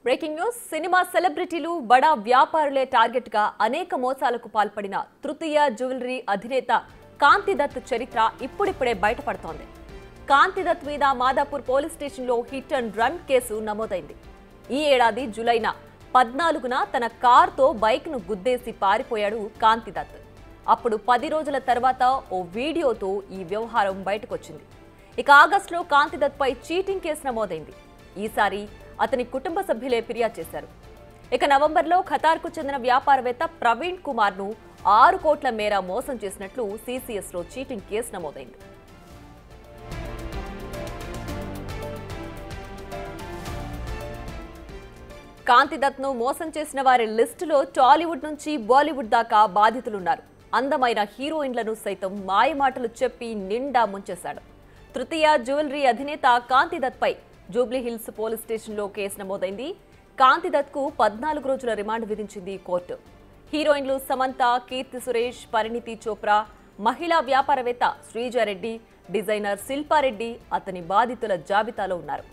Breaking news cinema సెలబ్రిటీలు బడా వ్యాపారులే target గా అనేక మోసాలకు పాల్పడిన తృతీయ జ్యువెలరీ అధినేత కాంతి దత్ చరిత్ర ఇప్పుడిప్పుడే బయటపడుతోంది. కాంతి దత్ మీద మాదాపూర్ పోలీస్ స్టేషన్లో హిట్ అండ్ రన్ కేసు నమోదైంది. ఈ ఏడాది జూలై 14న తన కార్తో బైక్ను గుద్దేసి పారిపోయాడు కాంతి దత్. అప్పుడు 10 రోజుల తర్వాత ఓ వీడియోతో ఈ వ్యవహారం బయటకొచ్చింది. ఇక ఆగస్టులో కాంతి దత్పై చీటింగ్ కేసు నమోదైంది. ఈసారి అతని కుటుంబ సభ్యులే ఫిర్యాదు చేశారు. ఇక నవంబర్లో ఖతార్కు చెందిన వ్యాపారవేత్త ప్రవీణ్ కుమార్ను 6 కోట్ల మేర మోసం చేసినట్లు సిసిఎస్లో చీటింగ్ కేసు నమోదైంది. కాంతి దత్ను మోసం చేసిన వారి లిస్టులో టాలీవుడ్ నుంచి బాలీవుడ్ దాకా బాధితులున్నారు. అందమైన హీరోయిన్లను సైతం మాయమాటలు చెప్పి నిండా ముంచేశాడు. తృతీయ జ్యువెలరీ అధినేత కాంతి దత్పై జూబ్లీహిల్స్ పోలీస్ స్టేషన్లో కేసు నమోదైంది. కాంతి దత్కు 14 రోజుల రిమాండ్ విధించింది కోర్టు. హీరోయిన్లు సమంత, కీర్తి సురేష్, పరిణితి చోప్రా, మహిళా వ్యాపారవేత్త శ్రీజారెడ్డి, డిజైనర్ శిల్పారెడ్డి అతని బాధితుల జాబితాలో ఉన్నారు.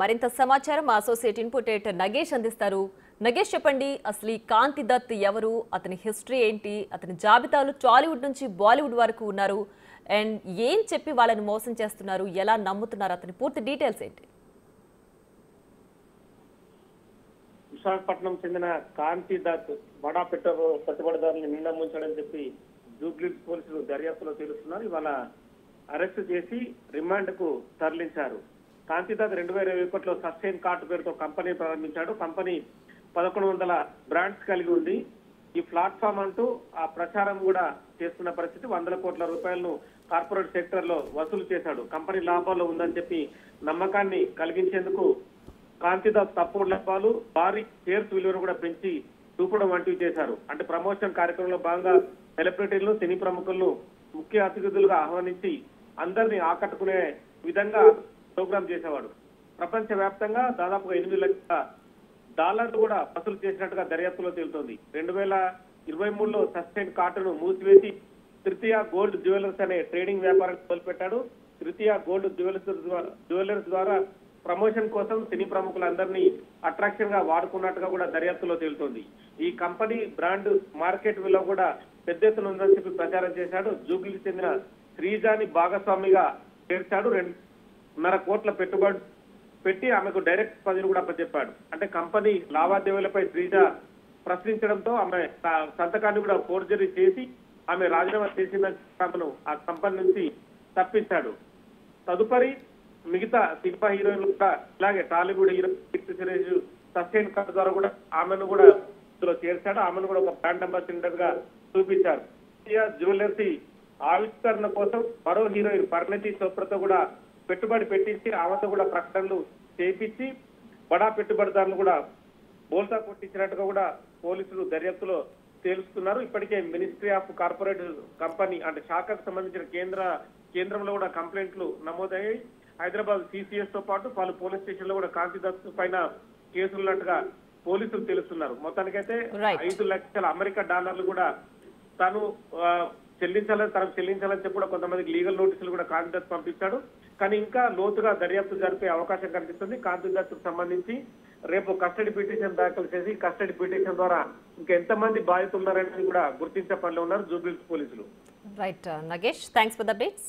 మరింత సమాచారం మా అసోసియేట్ ఇన్పుట్ ఎడిటర్ నగేష్ అందిస్తారు. నగేష్, చెప్పండి, అసలు ఈ కాంతి దత్ ఎవరు, అతని హిస్టరీ ఏంటి, అతని జాబితాలు టాలీవుడ్ నుంచి బాలీవుడ్ వరకు ఉన్నారు, అండ్ ఏం చెప్పి వాళ్ళని మోసం చేస్తున్నారు, ఎలా నమ్ముతున్నారు, అతని పూర్తి డీటెయిల్స్ ఏంటి? విశాఖపట్నం చెందిన కాంతి దత్ బడా పెట్టుబడిదారులను నిండా ముంచాడని చెప్పి జూబ్లీహిల్స్ పోలీసులు దర్యాప్తులో తెలుస్తున్నారు. ఇవాళ అరెస్టు చేసి రిమాండ్ కు తరలించారు. కాంతి దత్ 2021లో సస్టైన్ కార్ట్ పేరుతో కంపెనీ ప్రారంభించాడు. కంపెనీ 1100 బ్రాండ్స్ కలిగి ఉంది. ఈ ప్లాట్ఫామ్ అంటూ ఆ ప్రచారం కూడా చేస్తున్న పరిస్థితి. 100 కోట్ల రూపాయలను కార్పొరేట్ సెక్టర్ లో వసూలు చేశాడు. కంపెనీ లాభాల్లో ఉందని చెప్పి నమ్మకాన్ని కలిగించేందుకు కాంతి దత్ తప్పుడు లాభాలు, భారీ షేర్స్ విలువను కూడా పెంచి చూపడం వంటివి చేశారు. అంటే ప్రమోషన్ కార్యక్రమంలో భాగంగా సెలబ్రిటీలను, సినీ ప్రముఖులను ముఖ్య అతిథులుగా ఆహ్వానించి అందరినీ ఆకట్టుకునే విధంగా ప్రోగ్రామ్ చేసేవాడు. ప్రపంచ వ్యాప్తంగా దాదాపుగా 8 లక్షల డాలర్లు కూడా వసూలు చేసినట్టుగా దర్యాప్తులో తేలుతోంది. 2023లో సస్టైన్ కార్టును మూసివేసి తృతీయ గోల్డ్ జ్యువెలర్స్ అనే ట్రేడింగ్ వ్యాపారాన్ని మొదలుపెట్టాడు. తృతీయ గోల్డ్ జ్యువెలర్స్ ద్వారా ప్రమోషన్ కోసం సినీ ప్రముఖులందరినీ అట్రాక్షన్ గా వాడుకున్నట్టుగా కూడా దర్యాప్తులో తేలుతోంది. ఈ కంపెనీ బ్రాండ్ మార్కెట్ విలువ కూడా పెద్ద ఎత్తున ఉందని చెప్పి ప్రచారం చేశాడు. జూబ్లీకి చెందిన శ్రీజాని భాగస్వామిగా చేర్చాడు. 2.5 కోట్ల పెట్టుబడి పెట్టి ఆమెకు డైరెక్ట్ పదవిని కూడా అప్పచెప్పాడు. అంటే కంపెనీ లావాదేవీలపై శ్రీజ ప్రశ్నించడంతో ఆమె సంతకాన్ని కూడా ఫోర్జరీ చేసి ఆమె రాజీనామా చేసిందని ఆమెను ఆ కంపెనీ నుంచి తప్పించాడు. తదుపరి మిగతా సినిమా హీరోయిన్లు కూడా ఇలాగే Tollywood hero Keerthy Suresh sustain card ద్వారా కూడా ఆమెను కూడా ఇందులో చేర్చాడు. ఆమెను కూడా ఒక బ్రాండ్ అంబాసిడర్ గా చూపించారు. జ్యువెలర్స్ ఆవిష్కరణ కోసం మరో హీరోయిన్ పరిణితి చోప్రాతో కూడా పెట్టుబడి పెట్టించి ఆమెతో కూడా ప్రకటనలు చేయించి బడా పెట్టుబడిదారులు కూడా బోల్తా కొట్టించినట్టుగా కూడా పోలీసులు దర్యాప్తులో తేలుస్తున్నారు. ఇప్పటికే మినిస్ట్రీ ఆఫ్ కార్పొరేట్ కంపెనీ అంటే శాఖకు సంబంధించిన కేంద్రంలో కూడా కంప్లైంట్లు నమోదయ్యాయి. హైదరాబాద్ సిసిఎస్ తో పాటు పలు పోలీస్ స్టేషన్లో కూడా కాంతి దత్ పైన కేసులున్నట్టుగా పోలీసులు తెలుస్తున్నారు. మొత్తానికైతే 5 లక్షల అమెరికా డాలర్లు కూడా తనకు చెల్లించాలని చెప్పి కూడా కొంతమందికి లీగల్ నోటీసులు కూడా కాంతి దత్ పంపించాడు. కానీ ఇంకా లోతుగా దర్యాప్తు జరిపే అవకాశం కనిపిస్తుంది. కాంతి దత్ సంబంధించి రేపు కస్టడీ పిటిషన్ దాఖలు చేసి కస్టడీ పిటిషన్ ద్వారా ఇంకా ఎంతమంది బాధితులు ఉన్నారనేది కూడా గుర్తించే పనిలో ఉన్నారు జూబ్లీహిల్స్ పోలీసులు. Right Nagesh, thanks for the updates.